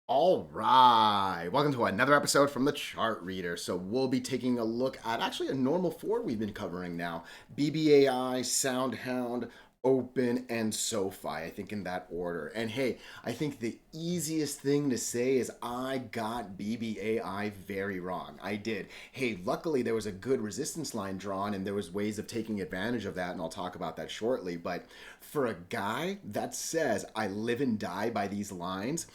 All right, welcome to another episode from the Chart Reader. So we'll be taking a look at actually a normal four we've been covering now: BBAI, SoundHound, Open, and SOFI. I think in that order. And hey, I think the easiest thing to say is I got BBAI very wrong. I did. Hey, luckily there was a good resistance line drawn, and there was ways of taking advantage of that, and I'll talk about that shortly. But for a guy that says I live and die by these lines,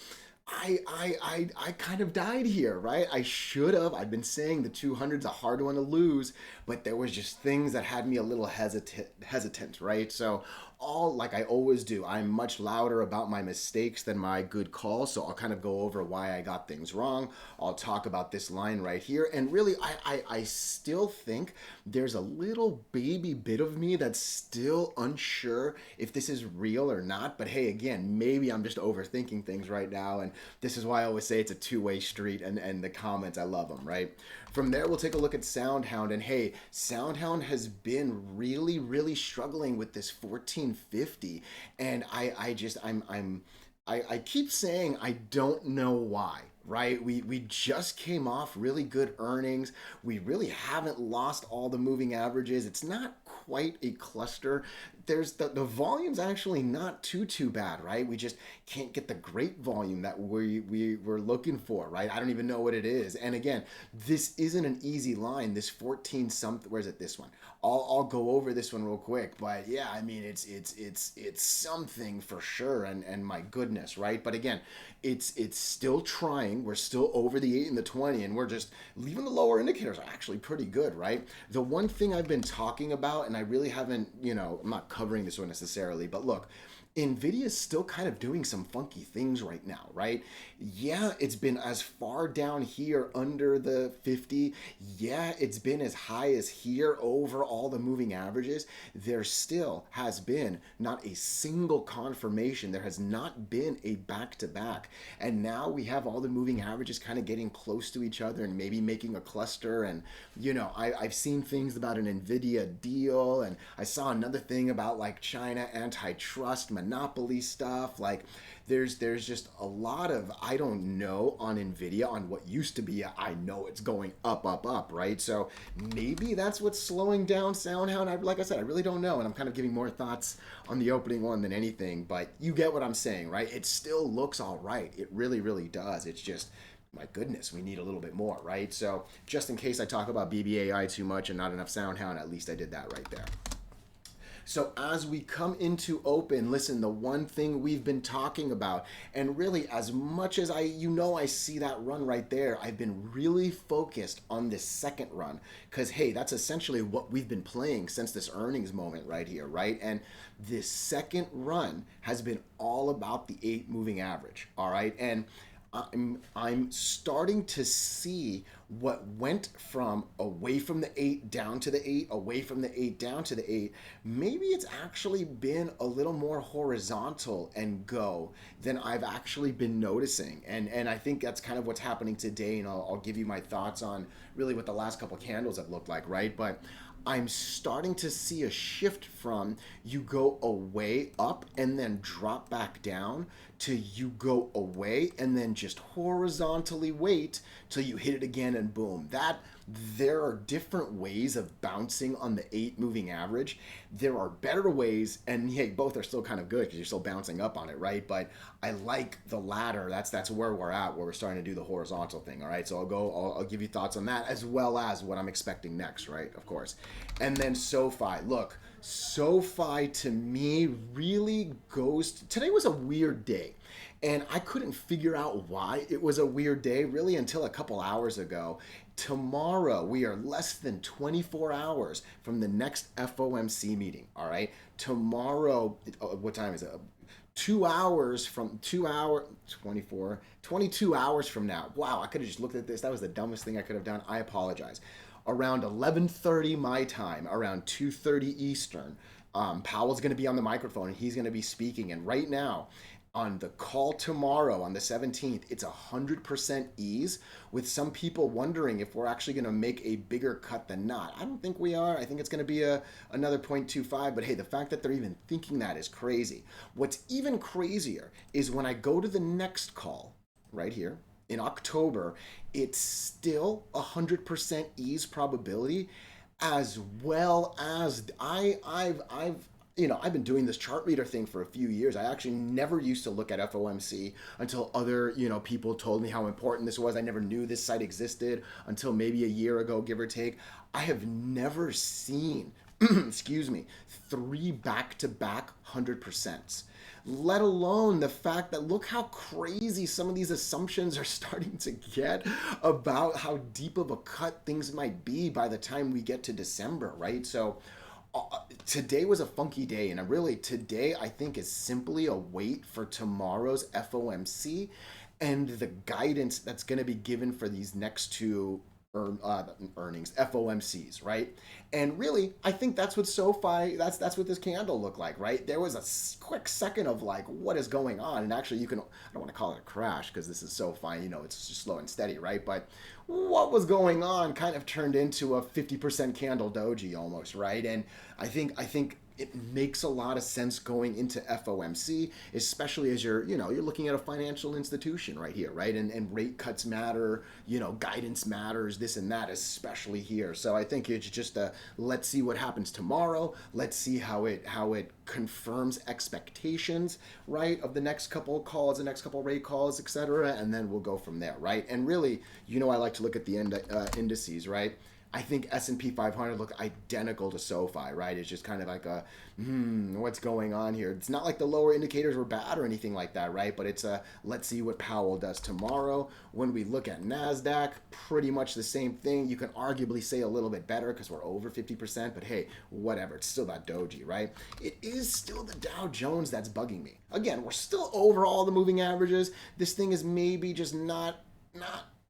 I kind of died here, right? I should have. I've been saying the 200's a hard one to lose, but there was just things that had me a little hesitant, right? So all like I always do, I'm much louder about my mistakes than my good calls. So I'll kind of go over why I got things wrong. I'll talk about this line right here, and really, I still think there's a little baby bit of me that's still unsure if this is real or not. But hey, again, maybe I'm just overthinking things right now, and this is why I always say it's a two-way street. And the comments, I love them, right? From there, we'll take a look at SoundHound, and hey, SoundHound has been really struggling with this 1450, and I keep saying I don't know why. Right, we just came off really good earnings. We really haven't lost all the moving averages. It's not quite a cluster. There's the volume's actually not too bad, right? We just can't get the great volume that we were looking for, right? I don't even know what it is. And again, this isn't an easy line. This 14 something. Where's it? This one. I'll go over this one real quick, but yeah, I mean it's something for sure. And my goodness, right? But again, it's still trying. We're still over the 8 and the 20, and we're just leaving the lower indicators are actually pretty good, right? The one thing I've been talking about, and I really haven't, I'm not covering this one necessarily, but look, Nvidia is still kind of doing some funky things right now, right? Yeah, it's been as far down here under the 50. Yeah, it's been as high as here over all the moving averages. There still has been not a single confirmation. There has not been a back to back. And now we have all the moving averages kind of getting close to each other and maybe making a cluster. And, I've seen things about an Nvidia deal, and I saw another thing about like China antitrust monopoly stuff. Like there's just a lot of I don't know on Nvidia on what used to be I know it's going up, right? So maybe that's what's slowing down SoundHound. Like I said, I really don't know, and I'm kind of giving more thoughts on the opening one than anything, but you get what I'm saying, right? It still looks all right. It really does. It's just my goodness, we need a little bit more, right? So just in case I talk about BBAI too much and not enough SoundHound, at least I did that right there. So as we come into open, listen, the one thing we've been talking about, and really as much as I see that run right there, I've been really focused on this second run because hey, that's essentially what we've been playing since this earnings moment right here, right? And this second run has been all about the 8 moving average, all right? And I'm starting to see what went from away from the 8 down to the 8, away from the 8 down to the 8. Maybe it's actually been a little more horizontal and go than I've actually been noticing. And I think that's kind of what's happening today. And I'll give you my thoughts on really what the last couple candles have looked like, right? But I'm starting to see a shift from you go away up and then drop back down to you go away and then just horizontally wait till you hit it again and boom. There are different ways of bouncing on the 8 moving average. There are better ways, and hey, both are still kind of good because you're still bouncing up on it, right? But I like the latter. That's where we're at, where we're starting to do the horizontal thing. All right, so I'll give you thoughts on that as well as what I'm expecting next, right? Of course, and then SoFi. Look, SoFi to me really today was a weird day. And I couldn't figure out why it was a weird day really until a couple hours ago. Tomorrow, we are less than 24 hours from the next FOMC meeting. All right. Tomorrow, what time is it? 2 hours from 24, 22 hours from now. Wow, I could have just looked at this. That was the dumbest thing I could have done. I apologize. Around 11:30 my time, around 2:30 Eastern, Powell's going to be on the microphone and he's going to be speaking. And right now, on the call tomorrow on the 17th, it's 100% ease, with some people wondering if we're actually going to make a bigger cut than not. I don't think we are. I think it's going to be another 0.25, but hey, the fact that they're even thinking that is crazy. What's even crazier is when I go to the next call, right here, in October, it's still 100% ease probability, as well as I've been doing this chart reader thing for a few years. I actually never used to look at FOMC until other, people told me how important this was. I never knew this site existed until maybe a year ago, give or take. I have never seen, excuse me, three back-to-back 100%, let alone the fact that look how crazy some of these assumptions are starting to get about how deep of a cut things might be by the time we get to December, right? So today was a funky day, and really today I think is simply a wait for tomorrow's FOMC and the guidance that's going to be given for these next two earnings, FOMCs, right? And really, I think that's what SOFI, that's what this candle looked like, right? There was a quick second of like, what is going on? And actually, I don't want to call it a crash because this is SOFI, it's just slow and steady, right? But what was going on kind of turned into a 50% candle doji almost, right? And I think it makes a lot of sense going into FOMC, especially as you're looking at a financial institution right here, right? And rate cuts matter, guidance matters, this and that, especially here. So I think it's just let's see what happens tomorrow. Let's see how it confirms expectations, right, of the next couple of calls, the next couple of rate calls, etc. And then we'll go from there, right? And really, I like to look at the indices, right? I think S&P 500 look identical to SOFI, right? It's just kind of like what's going on here? It's not like the lower indicators were bad or anything like that, right? But it's let's see what Powell does tomorrow. When we look at NASDAQ, pretty much the same thing. You can arguably say a little bit better because we're over 50%, but hey, whatever. It's still that doji, right? It is still the Dow Jones that's bugging me. Again, we're still over all the moving averages. This thing is maybe just not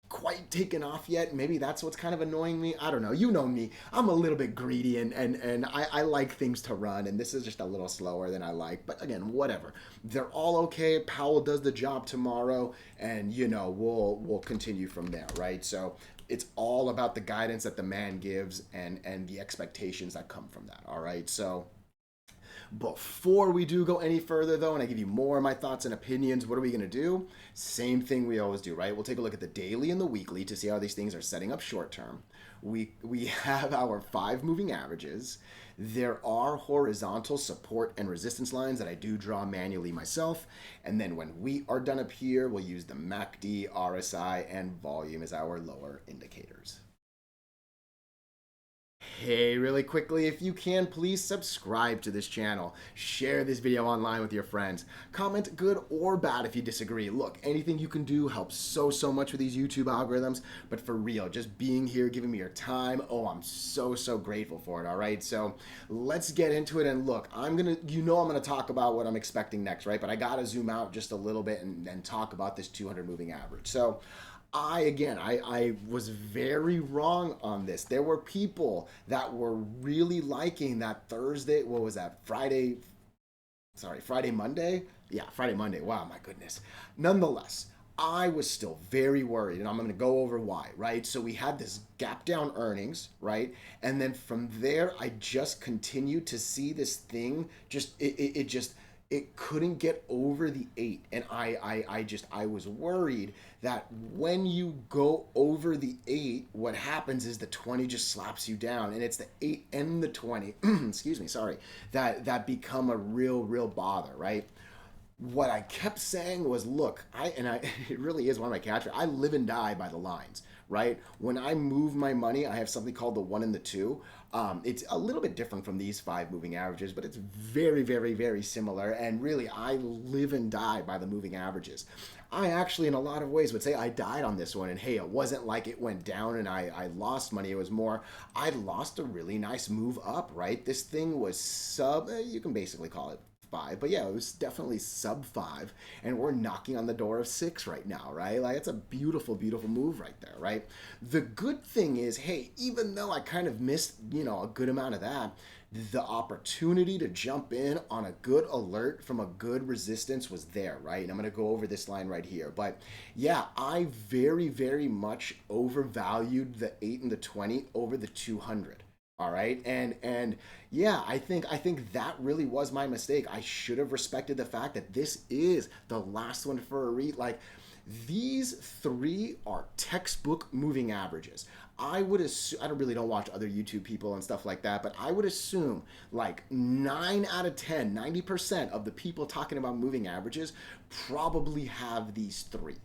quite taken off yet. Maybe that's what's kind of annoying me. I don't know. You know me. I'm a little bit greedy and I like things to run, and this is just a little slower than I like. But again, whatever. They're all okay. Powell does the job tomorrow, and we'll continue from there, right? So it's all about the guidance that the man gives and the expectations that come from that. All right. So before we do go any further, though, and I give you more of my thoughts and opinions, what are we going to do? Same thing we always do, right? We'll take a look at the daily and the weekly to see how these things are setting up short term. We have our 5 moving averages. There are horizontal support and resistance lines that I do draw manually myself. And then when we are done up here, we'll use the MACD, RSI, and volume as our lower indicators. Hey, really quickly, if you can, please subscribe to this channel. Share this video online with your friends. Comment good or bad if you disagree. Look, anything you can do helps so much with these YouTube algorithms. But for real, just being here, giving me your time, I'm so grateful for it, all right? So let's get into it. And look, I'm going to talk about what I'm expecting next, right? But I got to zoom out just a little bit and talk about this 200 moving average. So I was very wrong on this. There were people that were really liking that Thursday, what was that, Friday, Monday? Yeah, Friday, Monday. Wow, my goodness. Nonetheless, I was still very worried, and I'm going to go over why, right? So we had this gap down earnings, right? And then from there, I just continued to see this thing it couldn't get over the 8, and I was worried that when you go over the 8, what happens is the 20 just slaps you down, and it's the 8 and the 20 excuse me, sorry, that become a real bother, right? What I kept saying was, look, it really is one of my catchphrases. I live and die by the lines, right? When I move my money, I have something called the 1 and the 2. It's a little bit different from these 5 moving averages, but it's very similar. And really, I live and die by the moving averages. I actually, in a lot of ways, would say I died on this one. And hey, it wasn't like it went down and I lost money. It was more, I lost a really nice move up, right? This thing was you can basically call it 5, but yeah, it was definitely sub 5, and we're knocking on the door of 6 right now, right? Like, it's a beautiful move right there, right? The good thing is, hey, even though I kind of missed, a good amount of that, the opportunity to jump in on a good alert from a good resistance was there, right? And I'm going to go over this line right here. But yeah, I very much overvalued the 8 and the 20 over the 200. All right. And yeah, I think that really was my mistake. I should have respected the fact that this is the last one for a REIT. Like, These three are textbook moving averages. I would assume, I don't watch other YouTube people and stuff like that, but I would assume like 9 out of 10, 90% of the people talking about moving averages probably have these three.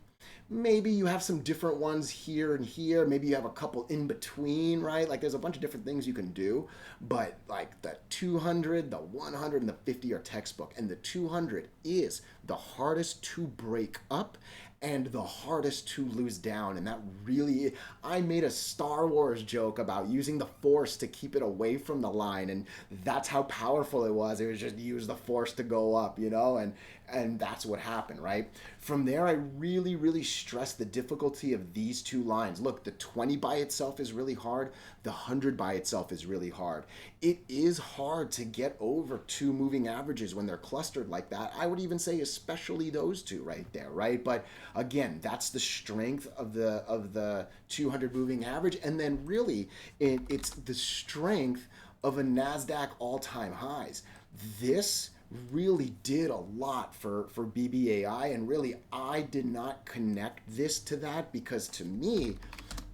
Maybe you have some different ones here and here. Maybe you have a couple in between, right? Like there's a bunch of different things you can do. But like the 200, the 100, and the 50 are textbook. And the 200 is the hardest to break up and the hardest to lose down. And that really, I made a Star Wars joke about using the Force to keep it away from the line. And that's how powerful it was. It was just use the Force to go up, you know? And that's what happened, right? From there, I really stress the difficulty of these two lines. Look, the 20 by itself is really hard. The 100 by itself is really hard. It is hard to get over two moving averages when they're clustered like that. I would even say especially those two right there, right? But again, that's the strength of the 200 moving average. And then really, it's the strength of a NASDAQ all-time highs. This really did a lot for BBAI, and really I did not connect this to that because to me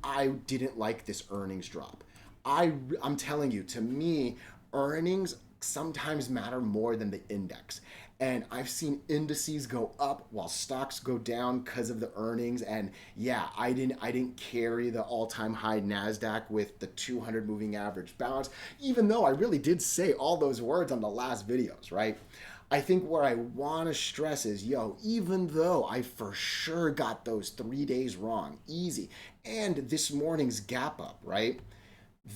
I didn't like this earnings drop. I'm telling you, to me earnings sometimes matter more than the index. And I've seen indices go up while stocks go down because of the earnings. And yeah, I didn't carry the all-time high NASDAQ with the 200 moving average bounce, even though I really did say all those words on the last videos, right? I think where I want to stress is, even though I for sure got those 3 days wrong, easy, and this morning's gap up, right?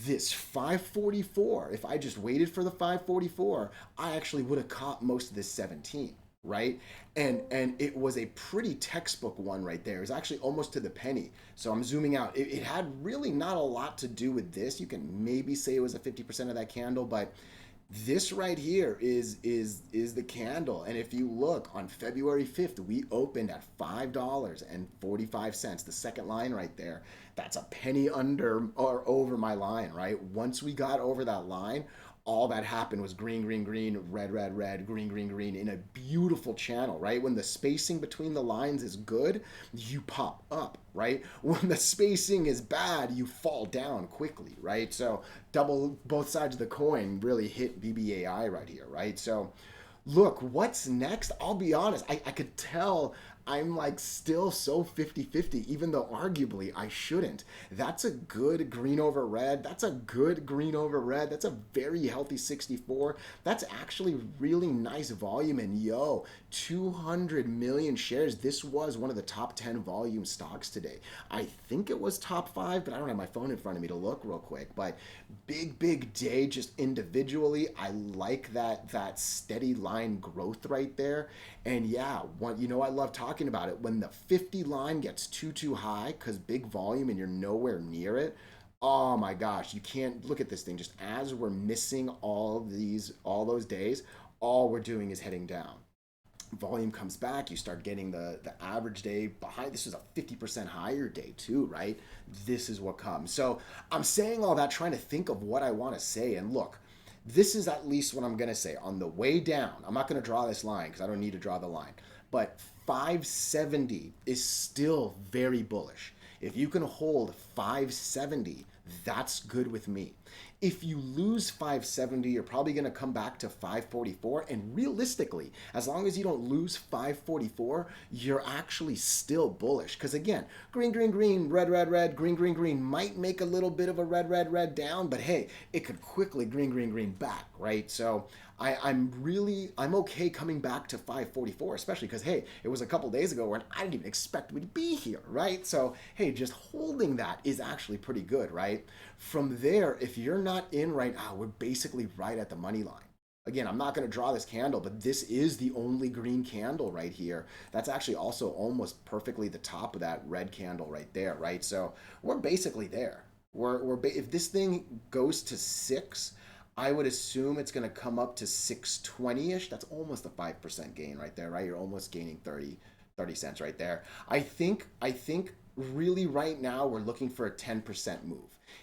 This 544, if I just waited for the 544, I actually would have caught most of this 17, right? And it was a pretty textbook one right there. It was actually almost to the penny. So I'm zooming out. It had really not a lot to do with this. You can maybe say it was a 50% of that candle, but this right here is the candle. And if you look on February 5th, we opened at $5.45, the second line right there. That's a penny under or over my line, right? Once we got over that line, all that happened was green, green, green, red, red, red, green, green, green in a beautiful channel, right? When the spacing between the lines is good, you pop up, right? When the spacing is bad, you fall down quickly, right? So double, both sides of the coin really hit BBAI right here, right? So look, what's next? I'll be honest, I could tell I'm like still so 50-50, even though arguably I shouldn't. That's a good green over red. That's a good green over red. That's a very healthy 64. That's actually really nice volume. And 200 million shares. This was one of the top 10 volume stocks today. I think it was top 5, but I don't have my phone in front of me to look real quick. But big day just individually. I like that steady line growth right there. And yeah, I love talking about it. When the 50 line gets too high because big volume and you're nowhere near it, oh my gosh, you can't look at this thing. Just as we're missing all those days, all we're doing is heading down. Volume comes back, you start getting the average day behind. This was a 50% higher day too, right? This is what comes. So I'm saying all that trying to think of what I want to say. And look, this is at least what I'm going to say. On the way down, I'm not going to draw this line because I don't need to draw the line. But 570 is still very bullish. If you can hold 570, that's good with me. If you lose 570, you're probably going to come back to 544. And realistically, as long as you don't lose 544, you're actually still bullish. Because again, green, green, green, red, red, red, green, green, green might make a little bit of a red, red, red down. But hey, it could quickly green, green, green back, right? So I'm okay coming back to 544, especially because, hey, it was a couple days ago when I didn't even expect we'd be here, right? So, hey, just holding that is actually pretty good, right? From there, if you're not in right now, we're basically right at the money line. Again, I'm not going to draw this candle, but this is the only green candle right here. That's actually also almost perfectly the top of that red candle right there, right? So we're basically there. If this thing goes to 6, I would assume it's going to come up to 620-ish. That's almost a 5% gain right there, right? You're almost gaining 30 cents right there. I think really right now we're looking for a 10% move.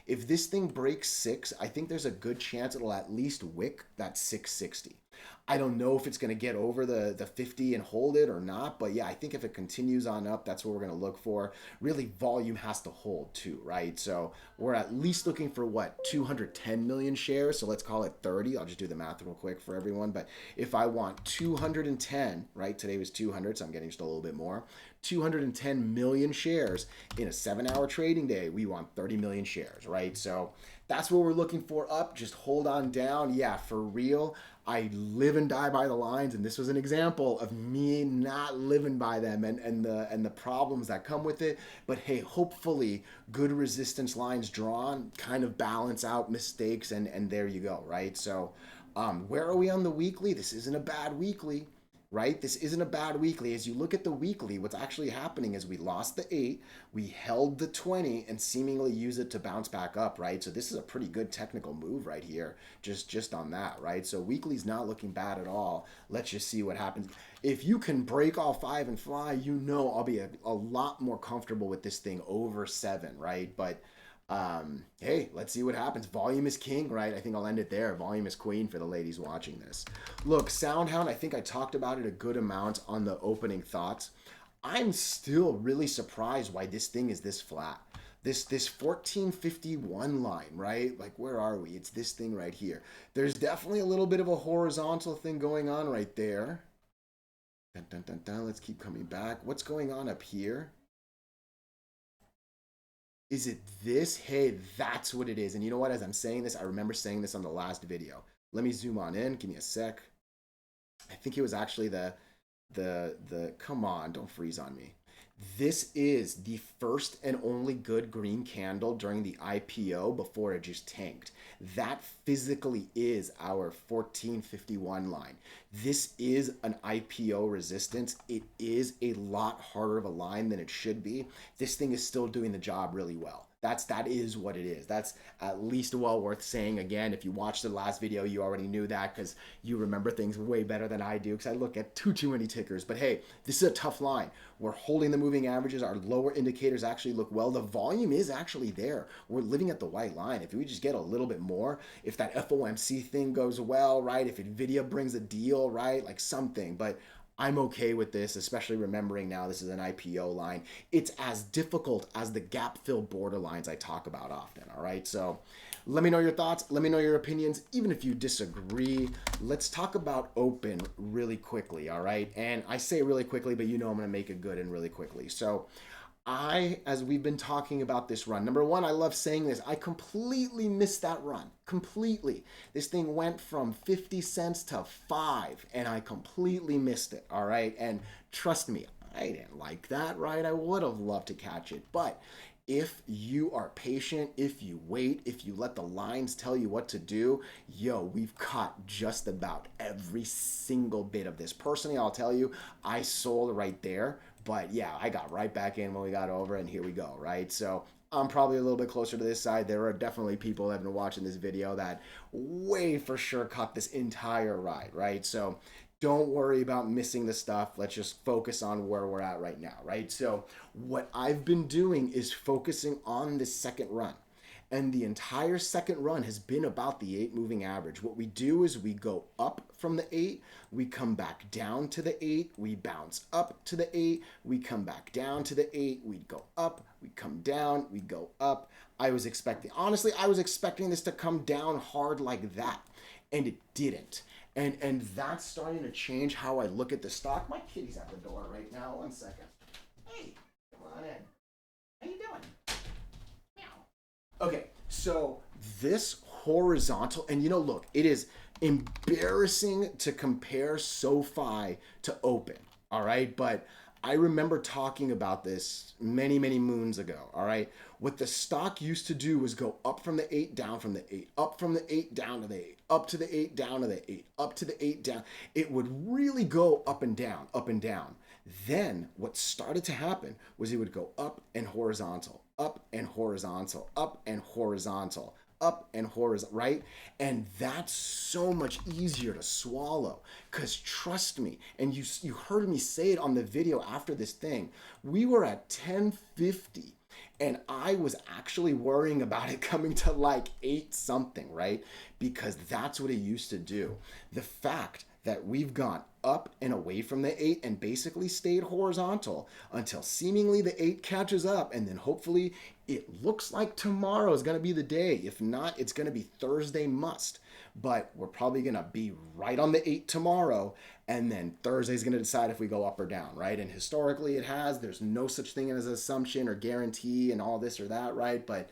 If this thing breaks 6, I think there's a good chance it'll at least wick that 660. I don't know if it's going to get over the 50 and hold it or not, but yeah, I think if it continues on up, that's what we're going to look for. Really, volume has to hold too, right? So we're at least looking for what, 210 million shares. So let's call it 30. I'll just do the math real quick for everyone. But if I want 210, right? Today was 200, so I'm getting just a little bit more. 210 million shares in a 7-hour trading day. We want 30 million shares, right? So that's what we're looking for up. Just hold on down. Yeah, for real. I live and die by the lines, and this was an example of me not living by them and the problems that come with it. But hey, hopefully good resistance lines drawn kind of balance out mistakes, and there you go, right? So where are we on the weekly? This isn't a bad weekly, right? This isn't a bad weekly. As you look at the weekly, what's actually happening is we lost the 8, we held the 20, and seemingly use it to bounce back up, right? So this is a pretty good technical move right here, just on that, right? So weekly's not looking bad at all. Let's just see what happens. If you can break all 5 and fly, you know I'll be a lot more comfortable with this thing over 7, right? But hey, let's see what happens. Volume is king, right? I think I'll end it there. Volume is queen for the ladies watching this. Look, SOUN, I think I talked about it a good amount on the opening thoughts. I'm still really surprised why this thing is this flat. This 1451 line, right? Like, where are we? It's this thing right here. There's definitely a little bit of a horizontal thing going on right there. Dun, dun, dun, dun. Let's keep coming back. What's going on up here? Is it this? Hey, that's what it is. And you know what? As I'm saying this, I remember saying this on the last video. Let me zoom on in. Give me a sec. I think it was actually the come on, don't freeze on me. This is the first and only good green candle during the IPO before it just tanked. That physically is our 1451 line. This is an IPO resistance. It is a lot harder of a line than it should be. This thing is still doing the job really well. That is what it is. That's at least well worth saying. Again, if you watched the last video, you already knew that because you remember things way better than I do because I look at too many tickers. But hey, this is a tough line. We're holding the moving averages. Our lower indicators actually look well. The volume is actually there. We're living at the white line. If we just get a little bit more, if that FOMC thing goes well, right? If NVIDIA brings a deal, right? Like something. But I'm okay with this, especially remembering now this is an IPO line. It's as difficult as the gap fill borderlines I talk about often, all right? So let me know your thoughts. Let me know your opinions, even if you disagree. Let's talk about open really quickly, all right? And I say really quickly, but you know I'm going to make it good and really quickly. So as we've been talking about this run, number one, I love saying this. I completely missed that run. Completely. This thing went from 50 cents to 5, and I completely missed it. All right. And trust me, I didn't like that, right? I would have loved to catch it. But if you are patient, if you wait, if you let the lines tell you what to do, we've caught just about every single bit of this. Personally, I'll tell you, I sold right there. But yeah, I got right back in when we got over, and here we go, right? So I'm probably a little bit closer to this side. There are definitely people that have been watching this video that way for sure caught this entire ride, right? So don't worry about missing the stuff. Let's just focus on where we're at right now, right? So what I've been doing is focusing on this second run. And the entire second run has been about the 8 moving average. What we do is we go up from the 8, we come back down to the 8, we bounce up to the 8, we come back down to the 8, we go up, we come down, we go up. Honestly, I was expecting this to come down hard like that, and it didn't. And that's starting to change how I look at the stock. My kitty's at the door right now. 1 second. Hey, come on in. How you doing? Okay, so this horizontal, and look, it is embarrassing to compare SOFI to open, all right? But I remember talking about this many, many moons ago, all right? What the stock used to do was go up from the 8, down from the 8, up from the 8, down to the 8, up to the 8, down to the 8, up to the 8, down. It would really go up and down, up and down. Then what started to happen was it would go up and horizontal, up and horizontal, up and horizontal, up and horizontal, right? And that's so much easier to swallow. Because trust me, and you heard me say it on the video after this thing, we were at 1050. And I was actually worrying about it coming to like 8 something, right? Because that's what it used to do. The fact that we've gone up and away from the 8 and basically stayed horizontal until seemingly the 8 catches up, and then hopefully it looks like tomorrow is going to be the day. If not, it's going to be Thursday must. But we're probably going to be right on the 8 tomorrow, and then Thursday's going to decide if we go up or down, right? And historically it has. There's no such thing as assumption or guarantee and all this or that, right? But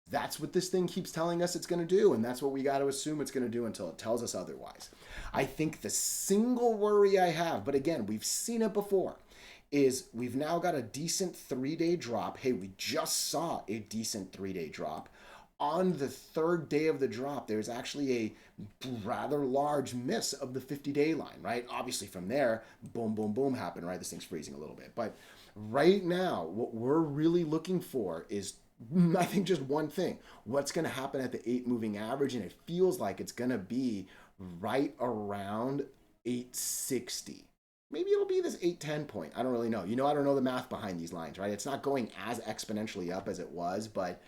that's what this thing keeps telling us it's going to do, and that's what we got to assume it's going to do until it tells us otherwise. I think the single worry I have, but again, we've seen it before, is we've now got a decent 3-day drop. Hey, we just saw a decent 3-day drop. On the 3rd day of the drop, there's actually a rather large miss of the 50-day line, right? Obviously from there, boom, boom, boom happened, right? This thing's freezing a little bit. But right now, what we're really looking for is, I think, just one thing. What's going to happen at the 8 moving average? And it feels like it's going to be right around 860. Maybe it'll be this 810 point. I don't really know. I don't know the math behind these lines, right? It's not going as exponentially up as it was, but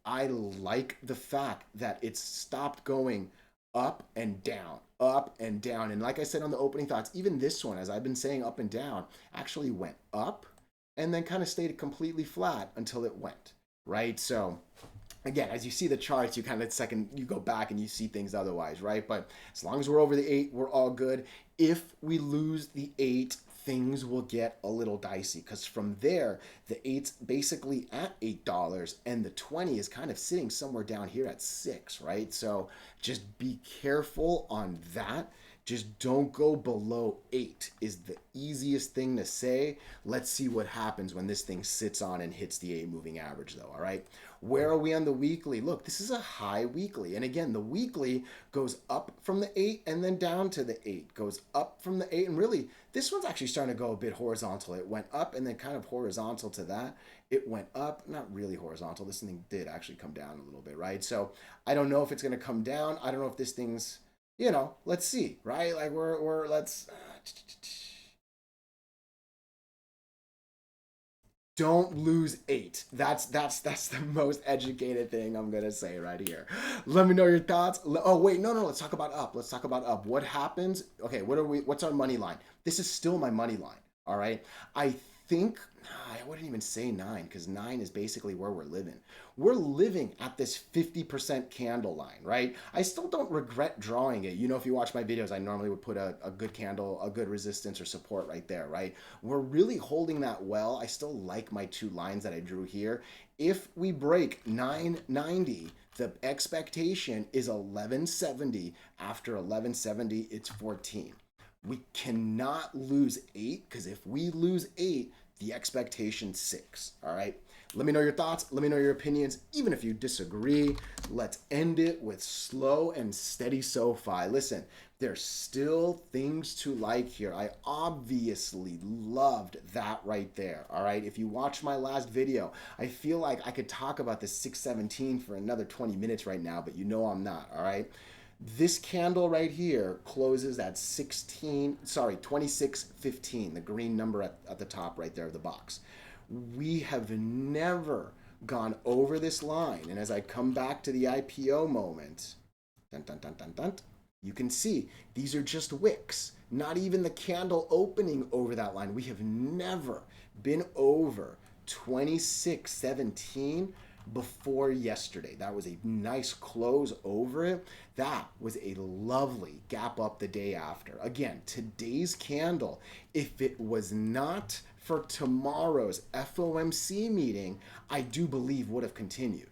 I like the fact that it's stopped going up and down, up and down. And like I said on the opening thoughts, even this one, as I've been saying up and down, actually went up and then kind of stayed completely flat until it went, right? So again, as you see the charts, you kind of you go back and you see things otherwise, right? But as long as we're over the 8, we're all good. If we lose the 8, things will get a little dicey, because from there, the 8's basically at $8 and the 20 is kind of sitting somewhere down here at 6, right? So just be careful on that. Just don't go below 8 is the easiest thing to say. Let's see what happens when this thing sits on and hits the 8 moving average though, all right? Where are we on the weekly? Look, this is a high weekly. And again, the weekly goes up from the 8 and then down to the 8, goes up from the 8. And really, this one's actually starting to go a bit horizontal. It went up and then kind of horizontal to that. It went up, not really horizontal. This thing did actually come down a little bit, right? So I don't know if it's going to come down. I don't know if this thing's, let's see, right? Like let's don't lose 8. That's the most educated thing I'm gonna say right here. Let me know your thoughts. Oh wait, no. Let's talk about up. Let's talk about up. What happens? Okay, what's our money line? This is still my money line. All right. I think I wouldn't even say 9, because 9 is basically where we're living. We're living at this 50% candle line, right? I still don't regret drawing it. If you watch my videos, I normally would put a good candle, a good resistance or support right there, right? We're really holding that well. I still like my 2 lines that I drew here. If we break 990, the expectation is 1170. After 1170, it's 14. We cannot lose 8, because if we lose 8, the expectation's 6. All right. Let me know your thoughts. Let me know your opinions. Even if you disagree, let's end it with slow and steady SOFI. Listen, there's still things to like here. I obviously loved that right there. All right. If you watched my last video, I feel like I could talk about the 617 for another 20 minutes right now, but I'm not. All right. This candle right here closes at 26.15, the green number at the top right there of the box. We have never gone over this line. And as I come back to the IPO moment, dun, dun, dun, dun, dun, you can see these are just wicks, not even the candle opening over that line. We have never been over 26.17 before yesterday. That was a nice close over it. That was a lovely gap up the day after. Again, today's candle, if it was not for tomorrow's FOMC meeting, I do believe would have continued.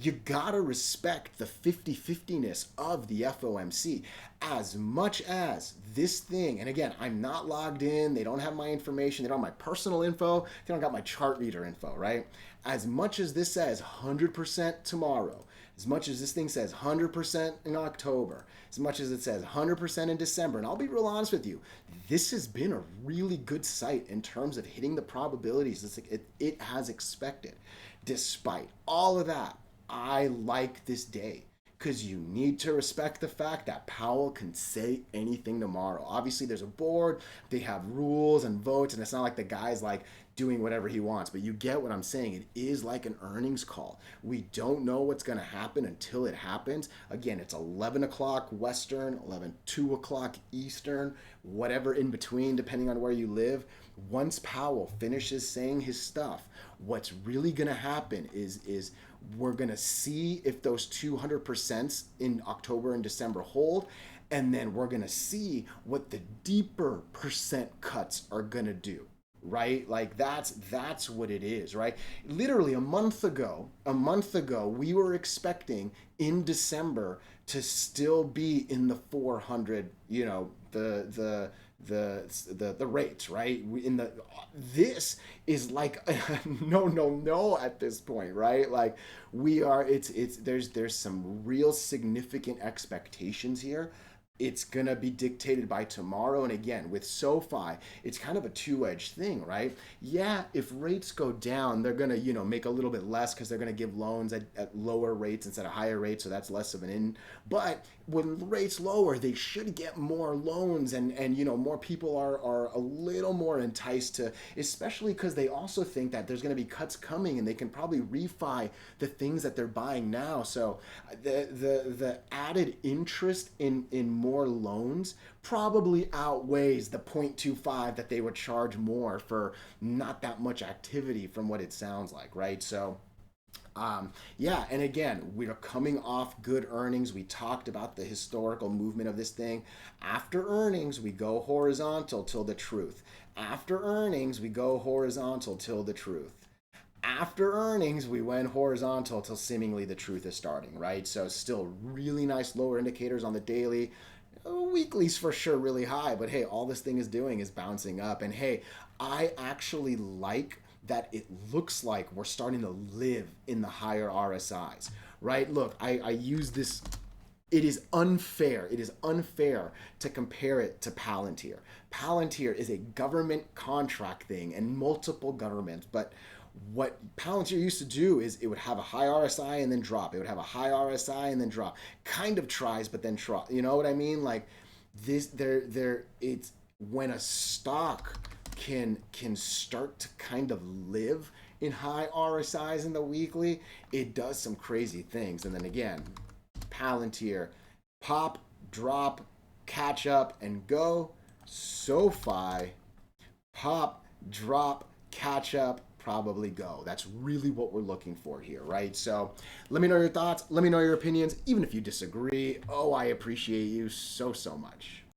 You gotta respect the 50-50-ness of the FOMC as much as this thing. And again, I'm not logged in. They don't have my information. They don't have my personal info. They don't got my chart reader info, right? As much as this says 100% tomorrow, as much as this thing says 100% in October, as much as it says 100% in December, and I'll be real honest with you, this has been a really good site in terms of hitting the probabilities it has expected. Despite all of that, I like this day because you need to respect the fact that Powell can say anything tomorrow. Obviously, there's a board, they have rules and votes, and it's not like the guy's like doing whatever he wants. But you get what I'm saying. It is like an earnings call. We don't know what's going to happen until it happens. Again, it's 11 o'clock Western, 2 o'clock Eastern, whatever in between, depending on where you live. Once Powell finishes saying his stuff, what's really going to happen is we're going to see if those 200% in October and December hold, and then we're going to see what the deeper percent cuts are going to do, right? Like that's what it is, right? Literally a month ago we were expecting in December to still be in the 400, the rates, right? In the this is like no at this point, right? Like we are it's there's some real significant expectations here. It's gonna be dictated by tomorrow. And again, with SOFI, it's kind of a two-edged thing, right? Yeah, if rates go down, they're gonna, make a little bit less because they're gonna give loans at lower rates instead of higher rates, so that's less of an in. But when rates lower, they should get more loans, and more people are a little more enticed to, especially because they also think that there's gonna be cuts coming, and they can probably refi the things that they're buying now. So the added interest in more loans probably outweighs the 0.25 that they would charge more for not that much activity from what it sounds like, right? So yeah, and again, we are coming off good earnings. We talked about the historical movement of this thing. After earnings, we go horizontal till the truth. After earnings, we go horizontal till the truth. After earnings, we went horizontal till seemingly the truth is starting, right? So still really nice lower indicators on the daily. Weekly's for sure really high, but hey, all this thing is doing is bouncing up. And hey, I actually like that it looks like we're starting to live in the higher RSIs, right? Look, I use this. It is unfair. It is unfair to compare it to Palantir. Palantir is a government contract thing and multiple governments, but what Palantir used to do is it would have a high RSI and then drop. It would have a high RSI and then drop. Kind of tries, but then try. You know what I mean? Like this, it's when a stock can start to kind of live in high RSIs in the weekly, it does some crazy things. And then again, Palantir, pop, drop, catch up, and go. SOFI, pop, drop, catch up, probably go. That's really what we're looking for here, right? So let me know your thoughts. Let me know your opinions, even if you disagree. Oh, I appreciate you so much.